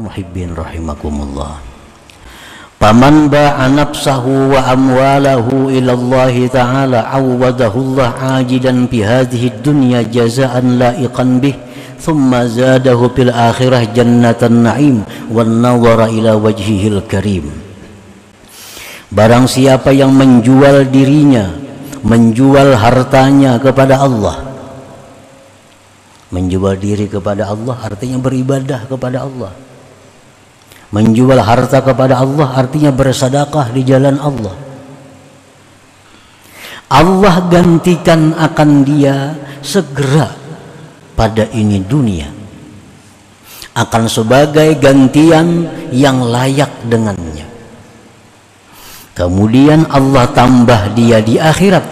Muhibbin rahimakumullah. Paman ba'a nafsahu wa amwalahu ila Allah ta'ala awwadahu Allah ajidan bi hadhihi dunya jazaan la'iqan bih thumma zadahu fil akhirah jannatan na'im wan nawara ila wajhihil karim. Barang siapa yang menjual dirinya, menjual hartanya kepada Allah, menjual diri kepada Allah artinya beribadah kepada Allah. Menjual harta kepada Allah artinya bersedekah di jalan Allah. Allah gantikan akan dia segera pada ini dunia akan sebagai gantian yang layak dengannya. Kemudian Allah tambah dia di akhirat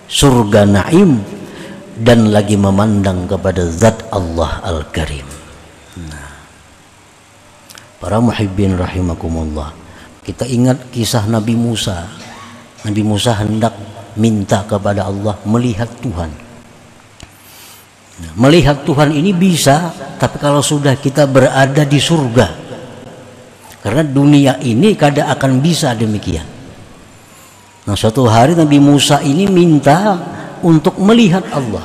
surga naim dan lagi memandang kepada zat Allah Al-Karim. Para muhibbin rahimakumullah, kita ingat kisah Nabi Musa. Nabi Musa hendak minta kepada Allah melihat Tuhan. Melihat Tuhan ini bisa, tapi kalau sudah kita berada di surga. Karena dunia ini kadang akan bisa demikian. Nah, suatu hari Nabi Musa ini minta untuk melihat Allah.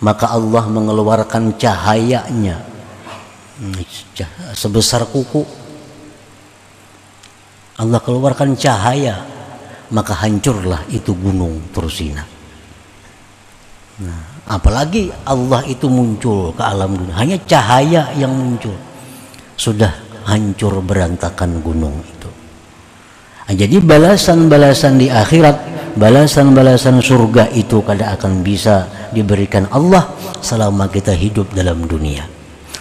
Maka Allah mengeluarkan cahayanya sebesar kuku. Allah keluarkan cahaya, maka hancurlah itu gunung Tursina. Nah, apalagi Allah itu muncul ke alam dunia, hanya cahaya yang muncul sudah hancur berantakan gunung itu. Nah, jadi balasan-balasan di akhirat, balasan-balasan surga itu kadang akan bisa diberikan Allah selama kita hidup dalam dunia.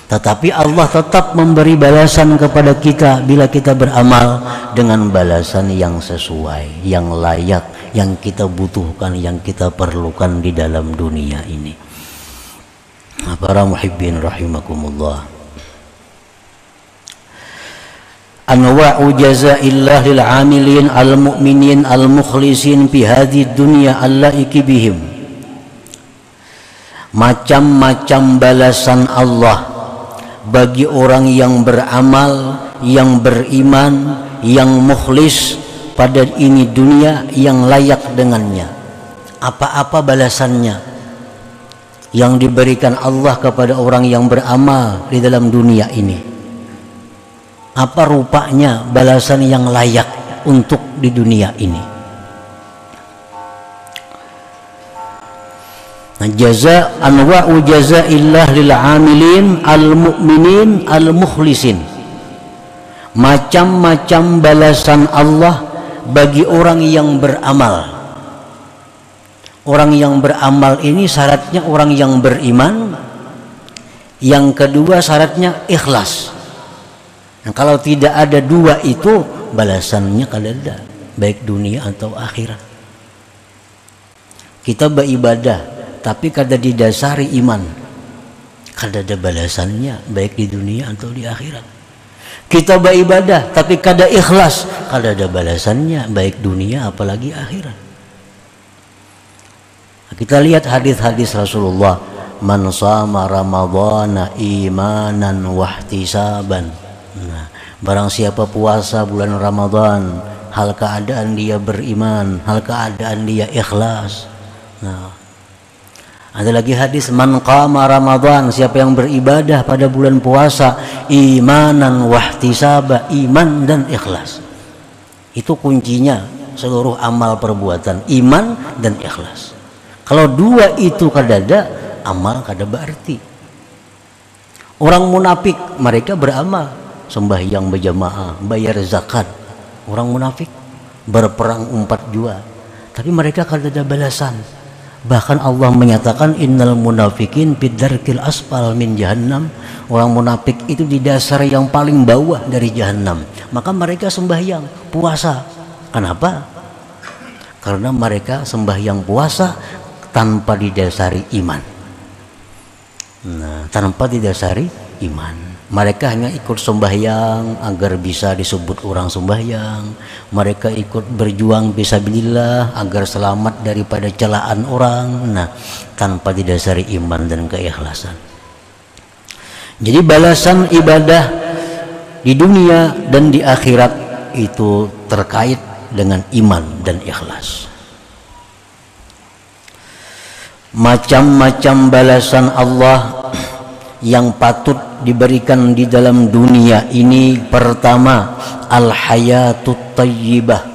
Tetapi Allah tetap memberi balasan kepada kita bila kita beramal dengan balasan yang sesuai, yang layak, yang kita butuhkan, yang kita perlukan di dalam dunia ini. Para muhibbin rahimakumullah. Anwa'u jazaillah lil 'amilin al-mu'minin al-mukhlisin fi hadhihi dunya allaiki bihim. Macam-macam balasan Allah bagi orang yang beramal, yang beriman, yang mukhlis pada ini dunia yang layak dengannya. Apa-apa balasannya yang diberikan Allah kepada orang yang beramal di dalam dunia ini? Apa rupanya balasan yang layak untuk di dunia ini? Jaza anwa'u jazaillah lil 'amilin al-mu'minin al-mukhlisin. Macam-macam balasan Allah bagi orang yang beramal. Orang yang beramal ini syaratnya orang yang beriman. Yang kedua syaratnya ikhlas. Nah, kalau tidak ada dua itu balasannya kada, baik dunia atau akhirat. Kita beribadah tapi kada didasari iman, kada ada balasannya baik di dunia atau di akhirat. Kita beribadah tapi kada ikhlas, kada ada balasannya baik dunia apalagi akhirat. Kita lihat hadis-hadis Rasulullah, man shama ramadhana imanan wahtisaban. Nah, barang siapa puasa bulan Ramadan hal keadaan dia beriman, hal keadaan dia ikhlas. Nah, ada lagi hadis man qama Ramadan, siapa yang beribadah pada bulan puasa imanan wahtisaba, iman dan ikhlas. Itu kuncinya seluruh amal perbuatan, iman dan ikhlas. Kalau dua itu kada ada, amal kada berarti. Orang munafik mereka beramal, sembahyang berjamaah, bayar zakat. Orang munafik berperang 4 jua, tapi mereka kada ada balasan. Bahkan Allah menyatakan innal munafikin bidarkil asfal min jahannam. Orang munafik itu di dasar yang paling bawah dari jahannam. Maka mereka sembahyang, puasa. Kenapa? Karena mereka sembahyang puasa tanpa didasari iman. Nah, tanpa didasari iman. Mereka hanya ikut sembahyang agar bisa disebut orang sembahyang. Mereka ikut berjuang fisabilillah agar selamat daripada celaan orang. Nah, tanpa didasari iman dan keikhlasan. Jadi balasan ibadah di dunia dan di akhirat itu terkait dengan iman dan ikhlas. Macam-macam balasan Allah yang patut diberikan di dalam dunia ini. Pertama, al-hayatut tayyibah,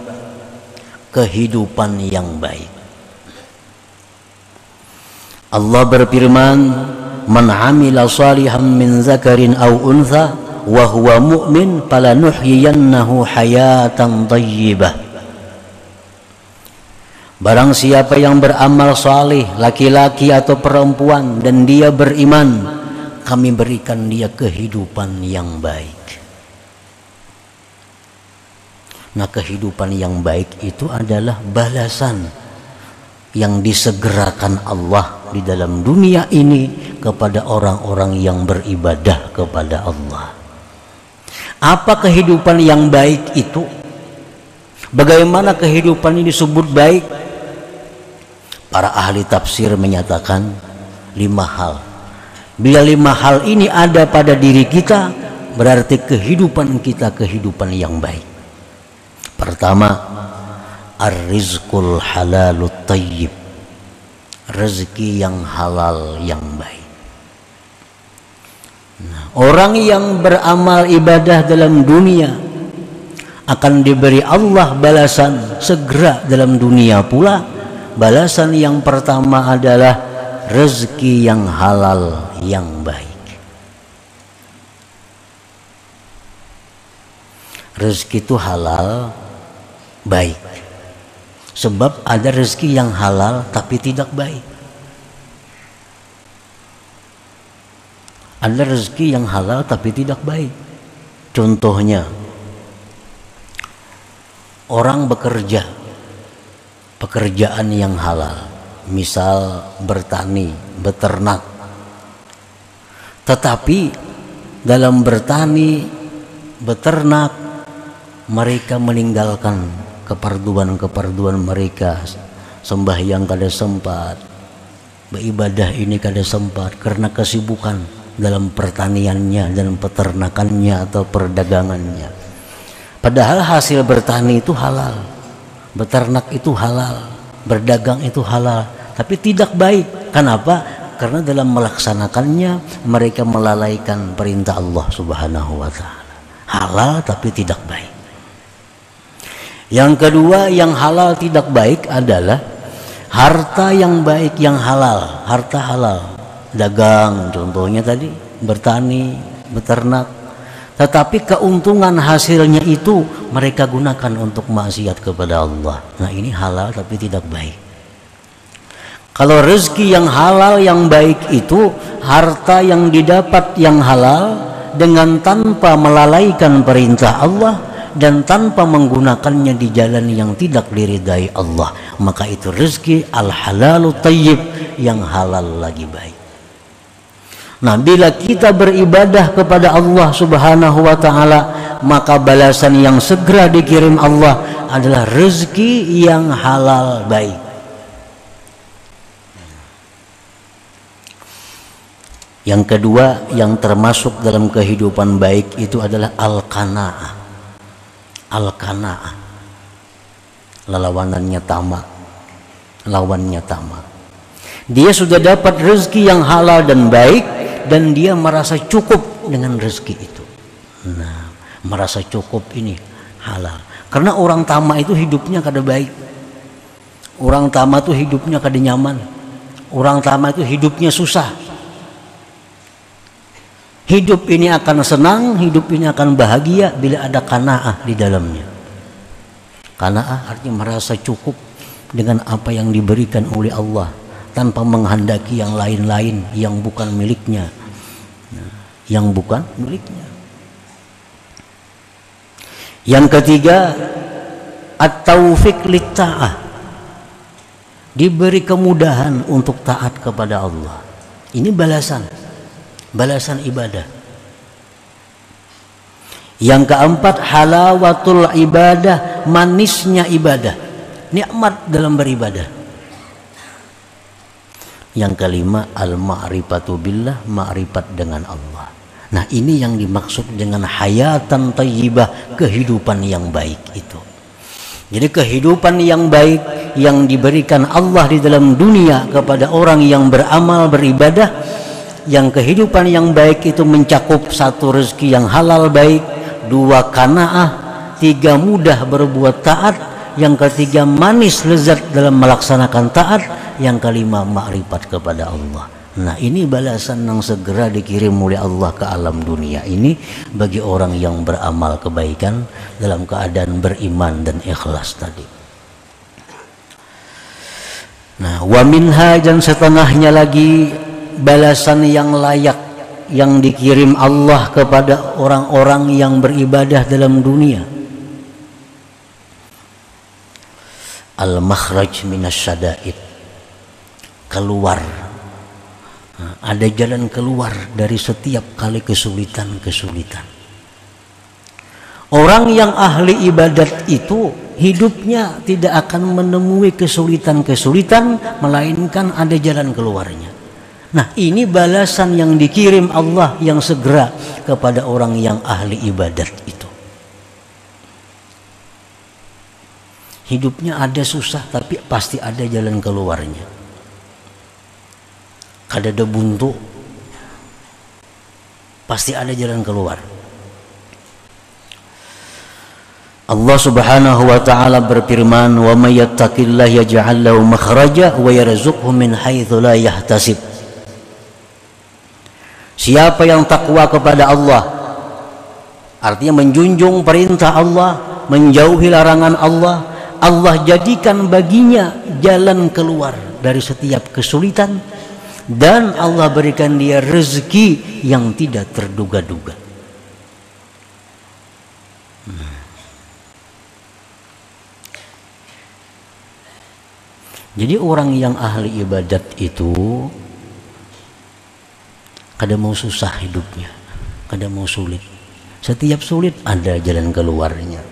kehidupan yang baik. Allah berfirman, man amila salihan min zakarin aw untha wa huwa mu'min falanuhyiyannahu hayatan tayyibah. Barang siapa yang beramal saleh, laki-laki atau perempuan, dan dia beriman, kami berikan dia kehidupan yang baik. Nah, kehidupan yang baik itu adalah balasan yang disegerakan Allah di dalam dunia ini kepada orang-orang yang beribadah kepada Allah. Apa kehidupan yang baik itu? Bagaimana kehidupan ini disebut baik? Para ahli tafsir menyatakan 5 hal. Bila 5 hal ini ada pada diri kita, berarti kehidupan kita kehidupan yang baik. Pertama, ar-rizqul halalut tayyib, rezeki yang halal yang baik. Nah, orang yang beramal ibadah dalam dunia akan diberi Allah balasan segera dalam dunia pula. Balasan yang pertama adalah rezeki yang halal yang baik. Rezeki itu halal baik. Sebab ada rezeki yang halal tapi tidak baik. Ada rezeki yang halal tapi tidak baik. Contohnya, orang bekerja pekerjaan yang halal, misal bertani, beternak. Tetapi dalam bertani, beternak, mereka meninggalkan keperduan mereka. Sembahyang kada sempat, beribadah ini kada sempat karena kesibukan dalam pertaniannya dan peternakannya atau perdagangannya. Padahal hasil bertani itu halal, beternak itu halal, berdagang itu halal, tapi tidak baik. Kenapa? Karena dalam melaksanakannya mereka melalaikan perintah Allah Subhanahu wa ta'ala. Halal tapi tidak baik. Yang kedua, yang halal tidak baik adalah harta yang baik yang halal, harta halal, dagang contohnya tadi, bertani, beternak. Tetapi keuntungan hasilnya itu mereka gunakan untuk maksiat kepada Allah. Nah, ini halal tapi tidak baik. Kalau rezeki yang halal yang baik itu harta yang didapat yang halal dengan tanpa melalaikan perintah Allah dan tanpa menggunakannya di jalan yang tidak diridai Allah, maka itu rezeki al-halalu tayyib, yang halal lagi baik. Nah, bila kita beribadah kepada Allah Subhanahu wa ta'ala, maka balasan yang segera dikirim Allah adalah rezeki yang halal baik. Yang kedua yang termasuk dalam kehidupan baik itu adalah al-qanaah. Al-qanaah, lawanannya tamak, lawannya tamak. Dia sudah dapat rezeki yang halal dan baik, dan dia merasa cukup dengan rezeki itu. Nah, merasa cukup ini halal. Karena orang tamak itu hidupnya kada baik. Orang tamak itu hidupnya kada nyaman. Orang tamak itu hidupnya susah. Hidup ini akan senang, hidup ini akan bahagia bila ada qanaah di dalamnya. Qanaah artinya merasa cukup dengan apa yang diberikan oleh Allah, tanpa menghendaki yang lain-lain yang bukan miliknya, yang bukan miliknya. Yang ketiga, at-taufiq lit-ta'ah, diberi kemudahan untuk taat kepada Allah. Ini balasan ibadah. Yang keempat, halawatul ibadah, manisnya ibadah, nikmat dalam beribadah. Yang kelima, al-ma'rifatu billah, ma'rifat dengan Allah. Nah, ini yang dimaksud dengan hayatan thayyibah, kehidupan yang baik itu. Jadi kehidupan yang baik yang diberikan Allah di dalam dunia kepada orang yang beramal beribadah, yang kehidupan yang baik itu mencakup satu, rezeki yang halal baik, dua, qanaah, tiga, mudah berbuat taat, yang ketiga manis lezat dalam melaksanakan taat, yang kelima makrifat kepada Allah. Nah, ini balasan yang segera dikirim oleh Allah ke alam dunia ini bagi orang yang beramal kebaikan dalam keadaan beriman dan ikhlas tadi. Nah, wa minha, dan setengahnya lagi balasan yang layak yang dikirim Allah kepada orang-orang yang beribadah dalam dunia. Al-makhraj minasyada'id, keluar. Nah, ada jalan keluar dari setiap kali kesulitan-kesulitan. Orang yang ahli ibadat itu hidupnya tidak akan menemui kesulitan-kesulitan, melainkan ada jalan keluarnya. Nah, ini balasan yang dikirim Allah yang segera kepada orang yang ahli ibadat itu. Hidupnya ada susah, tapi pasti ada jalan keluarnya. Kadada buntu, pasti ada jalan keluar. Allah Subhanahu wa taala berfirman, "Wa may yattaqillaha yaj'al lahu makhraja wa yarzuqhu min haitsu la yahtasib." Siapa yang takwa kepada Allah, artinya menjunjung perintah Allah, menjauhi larangan Allah, Allah jadikan baginya jalan keluar dari setiap kesulitan, dan Allah berikan dia rezeki yang tidak terduga-duga. Jadi orang yang ahli ibadat itu kadang mau susah hidupnya, kadang mau sulit. Setiap sulit ada jalan keluarnya,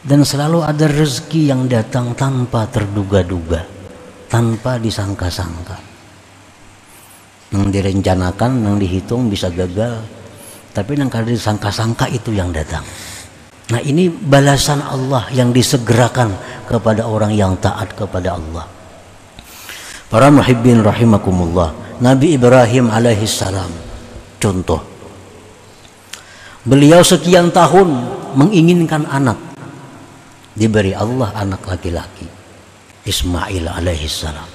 dan selalu ada rezeki yang datang tanpa terduga-duga, tanpa disangka-sangka. Yang direncanakan, yang dihitung bisa gagal, tapi yang kada disangka-sangka itu yang datang. Nah, ini balasan Allah yang disegerakan kepada orang yang taat kepada Allah. Para muhibbin rahimakumullah, Nabi Ibrahim alaihissalam contoh. Beliau sekian tahun menginginkan anak, diberi Allah anak laki-laki, Ismail alaihissalam.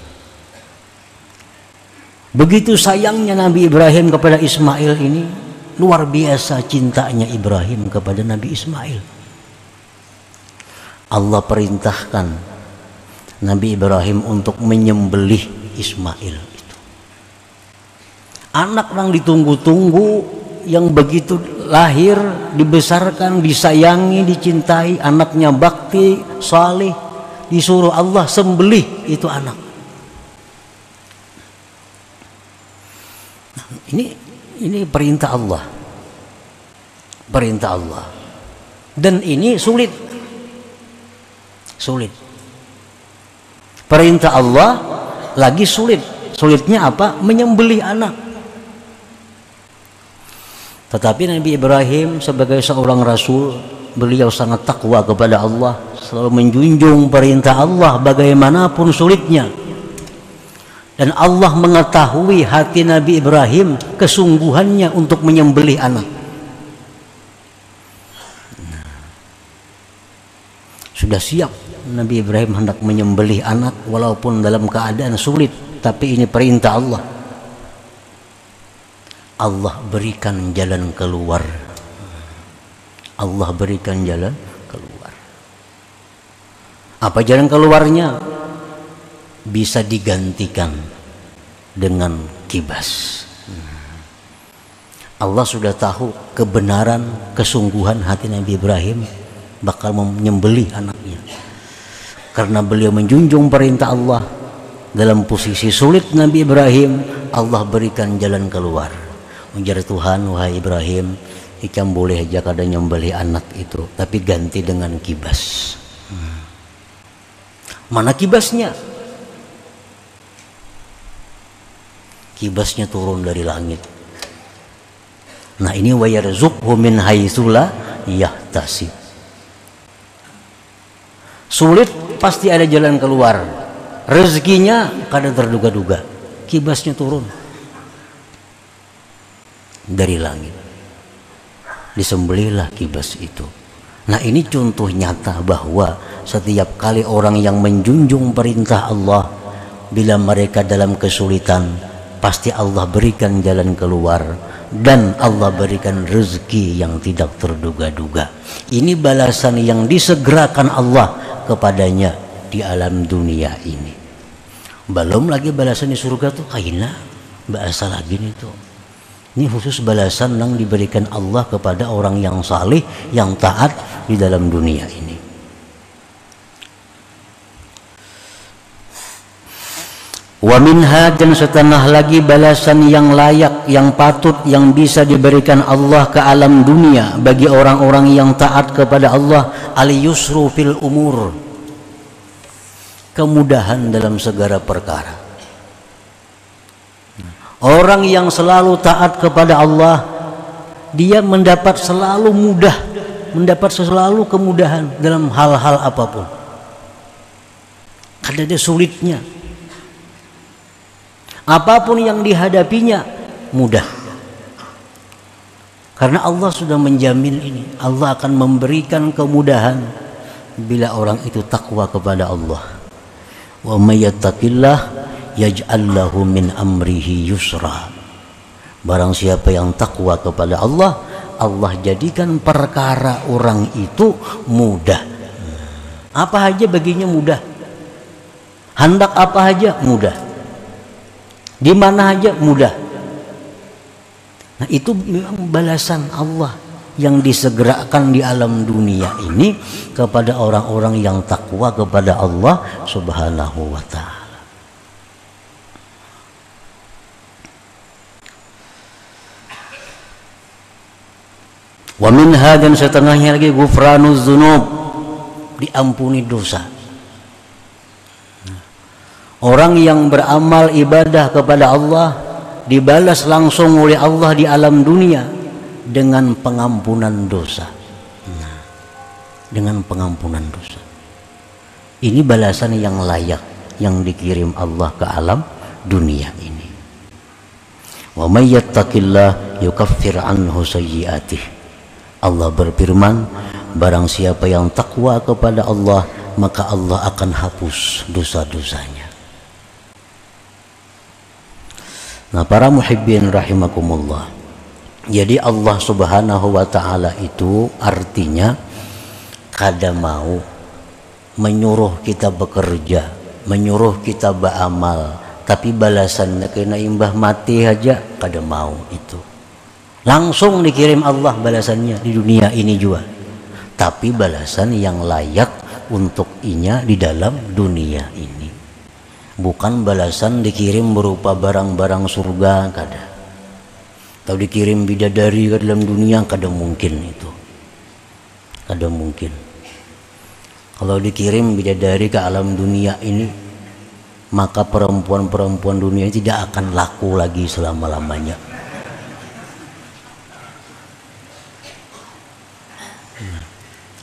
Begitu sayangnya Nabi Ibrahim kepada Ismail ini, luar biasa cintanya Ibrahim kepada Nabi Ismail. Allah perintahkan Nabi Ibrahim untuk menyembelih Ismail itu. Anak yang ditunggu-tunggu, yang begitu lahir, dibesarkan, disayangi, dicintai, anaknya bakti, saleh, disuruh Allah sembelih itu anak. Ini perintah Allah, perintah Allah, dan ini sulit. Perintah Allah lagi sulit. Sulitnya apa? Menyembelih anak. Tetapi Nabi Ibrahim sebagai seorang rasul, beliau sangat takwa kepada Allah, selalu menjunjung perintah Allah bagaimanapun sulitnya. Dan Allah mengetahui hati Nabi Ibrahim, kesungguhannya untuk menyembelih anak. Sudah siap Nabi Ibrahim hendak menyembelih anak walaupun dalam keadaan sulit, tapi ini perintah Allah. Allah berikan jalan keluar. Allah berikan jalan keluar. Apa jalan keluarnya? Bisa digantikan dengan kibas. Allah sudah tahu kebenaran, kesungguhan hati Nabi Ibrahim bakal menyembelih anaknya. Karena beliau menjunjung perintah Allah, dalam posisi sulit Nabi Ibrahim, Allah berikan jalan keluar. Ujar Tuhan, wahai Ibrahim, ikam boleh aja kada nyembelih anak itu, tapi ganti dengan kibas. Mana kibasnya? Kibasnya turun dari langit. Nah ini wa yarzuqhu min haitsu la yahtasib. Sulit pasti ada jalan keluar. Rezekinya kadang terduga-duga. Kibasnya turun dari langit. Disembelihlah kibas itu. Nah ini contoh nyata bahwa setiap kali orang yang menjunjung perintah Allah, bila mereka dalam kesulitan, pasti Allah berikan jalan keluar dan Allah berikan rezeki yang tidak terduga-duga. Ini balasan yang disegerakan Allah kepadanya di alam dunia ini. Belum lagi balasan di surga tuh kaina bahasa lagi nih tuh. Ini khusus balasan yang diberikan Allah kepada orang yang saleh, yang taat di dalam dunia ini. Wa minha, dan setengah lagi balasan yang layak, yang patut, yang bisa diberikan Allah ke alam dunia bagi orang-orang yang taat kepada Allah, al-yusru fil umur, kemudahan dalam segala perkara. Orang yang selalu taat kepada Allah, dia mendapat selalu mudah, mendapat selalu kemudahan dalam hal-hal apapun. Karena dia sulitnya, apapun yang dihadapinya mudah. Karena Allah sudah menjamin ini. Allah akan memberikan kemudahan bila orang itu takwa kepada Allah. Wa may yattaqillah yaj'al lahu min amrihi yusra. Barang siapa yang takwa kepada Allah, Allah jadikan perkara orang itu mudah. Apa aja baginya mudah. Hendak apa aja mudah. Di mana aja mudah. Nah, itu memang balasan Allah yang disegerakan di alam dunia ini kepada orang-orang yang takwa kepada Allah Subhanahu wa ta'ala. Wa minha, dan setengahnya lagi ghufranuz dzunub, diampuni dosa. Orang yang beramal ibadah kepada Allah dibalas langsung oleh Allah di alam dunia dengan pengampunan dosa. Nah, dengan pengampunan dosa. Ini balasan yang layak yang dikirim Allah ke alam dunia ini. Wa may yattaqillah yukaffir anhu sayyi'atihi. Allah berfirman, barang siapa yang takwa kepada Allah, maka Allah akan hapus dosa-dosanya. Nah, para muhibbin rahimakumullah. Jadi Allah Subhanahu wa ta'ala itu artinya kada mau menyuruh kita bekerja, menyuruh kita beramal, tapi balasannya kena imbah mati aja kada mau itu. Langsung dikirim Allah balasannya di dunia ini juga. Tapi balasan yang layak untuk inya di dalam dunia ini. Bukan balasan dikirim berupa barang-barang surga, kada. Atau dikirim bidadari ke dalam dunia, kada mungkin itu. Kada mungkin. Kalau dikirim bidadari ke alam dunia ini, maka perempuan-perempuan dunia tidak akan laku lagi selama-lamanya.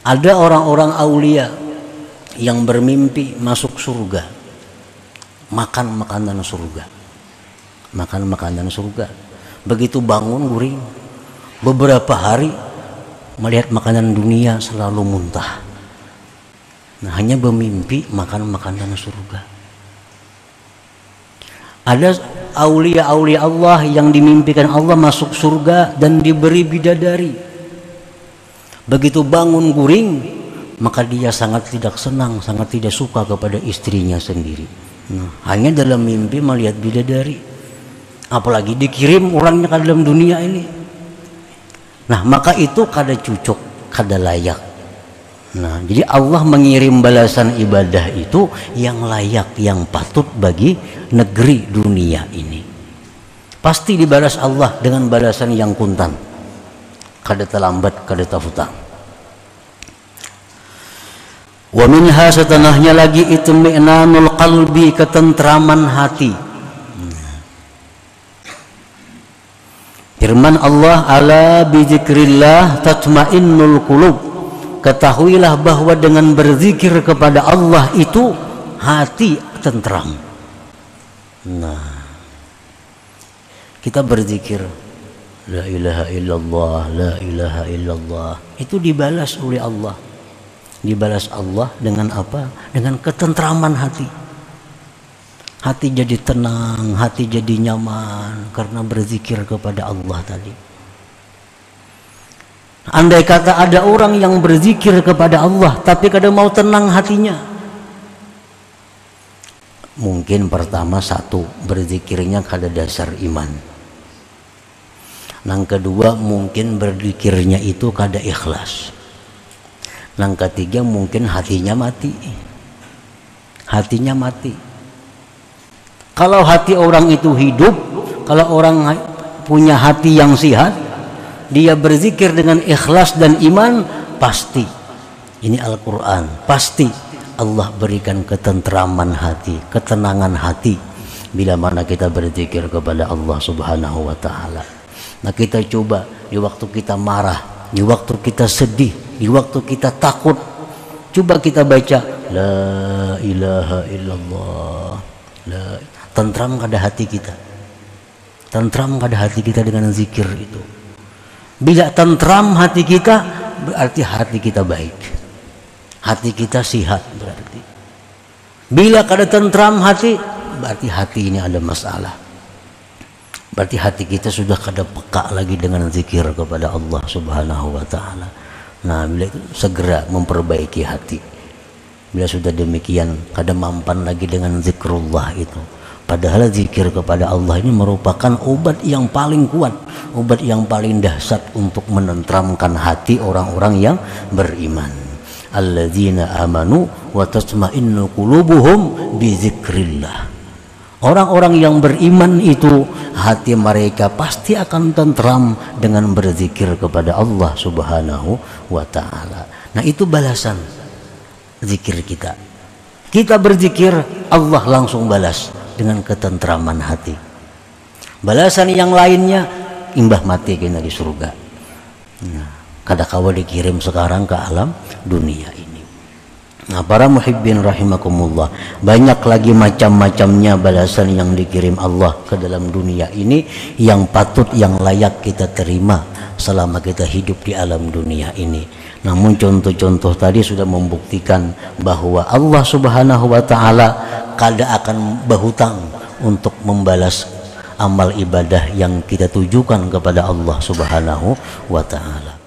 Ada orang-orang aulia yang bermimpi masuk surga, makan makanan surga, makan makanan surga. Begitu bangun guring, beberapa hari melihat makanan dunia selalu muntah. Nah, hanya bermimpi makan makanan surga. Ada aulia-aulia Allah yang dimimpikan Allah masuk surga dan diberi bidadari. Begitu bangun guring, maka dia sangat tidak senang, sangat tidak suka kepada istrinya sendiri. Hanya dalam mimpi melihat bidadari, apalagi dikirim orangnya ke dalam dunia ini. Nah, maka itu kada cucuk, kada layak. Nah, jadi Allah mengirim balasan ibadah itu yang layak, yang patut bagi negeri dunia ini. Pasti dibalas Allah dengan balasan yang kuntan, kada terlambat, kada terhutang. Wa minha, setengahnya lagi itmi'nanul qalbi, ketentraman hati. Firman Allah, ala bizikrillah tatmainnul qulub. Ketahuilah bahwa dengan berzikir kepada Allah itu hati tentram. Nah, kita berzikir la ilaha illallah, la ilaha illallah, itu dibalas oleh Allah. Dibalas Allah dengan apa? Dengan ketentraman hati. Hati jadi tenang, hati jadi nyaman karena berzikir kepada Allah tadi. Andai kata ada orang yang berzikir kepada Allah tapi kadang mau tenang hatinya, mungkin pertama satu, berzikirnya kada dasar iman. Yang kedua, mungkin berzikirnya itu kada ikhlas. Yang ketiga, mungkin hatinya mati. Hatinya mati. Kalau hati orang itu hidup, kalau orang punya hati yang sehat, dia berzikir dengan ikhlas dan iman, pasti ini Al-Quran, pasti Allah berikan ketentraman hati, ketenangan hati bila mana kita berzikir kepada Allah Subhanahu wa Ta'ala. Nah, kita coba di waktu kita marah, di waktu kita sedih, di waktu kita takut, coba kita baca la ilaha illallah, tentram kada hati kita, tentram kada hati kita dengan zikir itu. Bila tentram hati kita, berarti hati kita baik, hati kita sehat. Berarti bila kada tentram hati, berarti hati ini ada masalah. Berarti hati kita sudah kada peka lagi dengan zikir kepada Allah Subhanahu wa Ta'ala. Nah, bila itu segera memperbaiki hati. Bila sudah demikian, kada mampan lagi dengan zikrullah itu. Padahal zikir kepada Allah ini merupakan obat yang paling kuat, obat yang paling dahsyat untuk menenteramkan hati orang-orang yang beriman. Alladzina amanu wa tatma'innu qulubuhum bi dzikrillah. Orang-orang yang beriman itu hati mereka pasti akan tentram dengan berzikir kepada Allah Subhanahu wa Ta'ala. Nah, itu balasan zikir kita. Kita berzikir, Allah langsung balas dengan ketentraman hati. Balasan yang lainnya, imbah mati kena di surga. Nah, kadakawa dikirim sekarang ke alam dunia ini. Nah, para muhibbin rahimakumullah, banyak lagi macam-macamnya balasan yang dikirim Allah ke dalam dunia ini yang patut, yang layak kita terima selama kita hidup di alam dunia ini. Namun contoh-contoh tadi sudah membuktikan bahwa Allah Subhanahu wa Ta'ala kada akan berhutang untuk membalas amal ibadah yang kita tujukan kepada Allah Subhanahu wa Ta'ala.